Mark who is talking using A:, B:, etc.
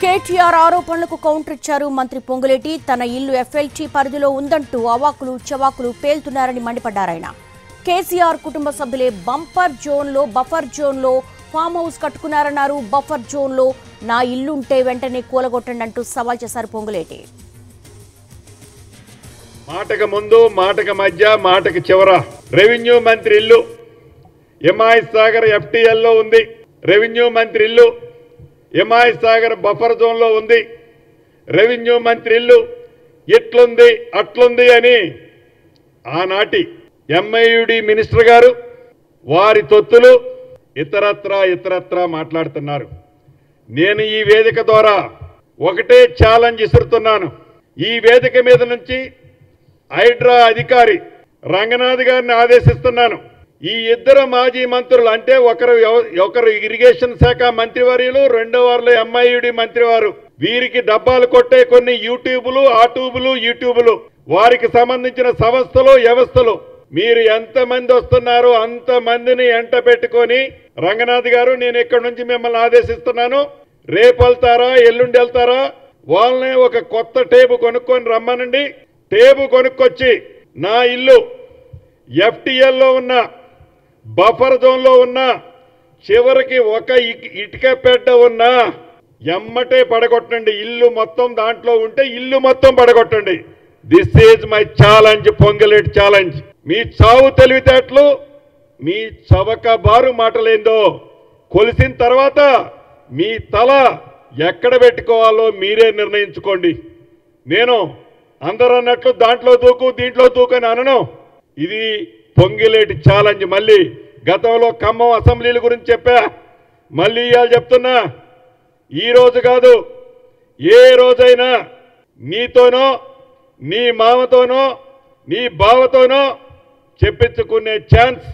A: కేటీఆర్ ఆరోపణలకు కౌంటర్ ఇచ్చారు మంత్రి పొంగులేటి. తన ఇల్లు ఎఫ్ఎల్టీ పరిధిలో ఉందంటూ అవాకులు చవాకులు పేల్తున్నారని మండిపడ్డారాయన. కేసీఆర్ కుటుంబ సభ్యులే బఫర్ జోన్లో ఫామ్ హౌస్ కట్టుకున్నారన్నారు. బఫర్ జోన్లో నా ఇల్లుంటే వెంటనే కూలగొట్టండి అంటూ సవాల్ చేశారు పొంగులేటి.
B: మాటకు ముందు మాటకు మధ్య మాటకు చివర రెవెన్యూ మంత్రి ఇల్లు ఎంఐఎస్ సాగర్ ఎఫ్టీఎల్లో ఉంది. రెవెన్యూ మంత్రి ఇల్లు ఎంఐఎస్ సాగర్ బఫర్ జోన్లో ఉంది. రెవెన్యూ మంత్రి ఇల్లు ఇట్లుంది అట్లుంది అని ఆనాటి ఎంఐయుడి మినిస్టర్ గారు వారి తొత్తులు ఇతరత్రా మాట్లాడుతున్నారు. నేను ఈ వేదిక ద్వారా ఒకటే ఛాలెంజ్ ఇస్తున్నాను. ఈ వేదిక మీద నుంచి హైడ్రా అధికారి రంగనాథ్ గారిని ఆదేశిస్తున్నాను. ఈ ఇద్దరు మాజీ మంత్రులు అంటే ఒకరు ఇరిగేషన్ శాఖ మంత్రివర్యులు, రెండో వారిలో ఎంఐయుడి మంత్రివారు, వీరికి డబ్బాలు కొట్టే కొన్ని యూట్యూబులు వారికి సంబంధించిన సంస్థలు వ్యవస్థలు మీరు ఎంతమంది వస్తున్నారో అంతమందిని ఎంట పెట్టుకొని రంగనాథ్ గారు నేను ఇక్కడి నుంచి మిమ్మల్ని ఆదేశిస్తున్నాను. రేపు వెళ్తారా ఎల్లుండి వెళ్తారా వాళ్ళనే ఒక కొత్త టేబు కొనుక్కొని రమ్మనండి. టేబు కొనుక్కొచ్చి నా ఇల్లు ఎఫ్టీఎల్లో ఉన్న బఫర్ జోన్లో ఉన్న చివరికి ఒక ఇటుక పెట్ట ఉన్న ఎమ్మటే పడగొట్టండి. ఇల్లు మొత్తం దాంట్లో ఉంటే ఇల్లు మొత్తం పడగొట్టండి. This is my challenge, Ponguleti challenge. మీ చావు తెలివితేటలు, మీ చవక బారు మాటలేందో కొలిసిన తర్వాత మీ తల ఎక్కడ పెట్టుకోవాలో మీరే నిర్ణయించుకోండి. నేను అందరూ అన్నట్లు దాంట్లో దూకు దీంట్లో దూకు అని అనను. ఇది పొంగులేటి ఛాలెంజ్. మళ్ళీ గతంలో ఖమ్మం అసెంబ్లీల గురించి చెప్పా, మళ్ళీ ఇవాళ చెప్తున్నా. ఈ రోజు కాదు, ఏ రోజైనా నీతోనో నీ మామతోనో నీ బావతోనో చెప్పించుకునే ఛాన్స్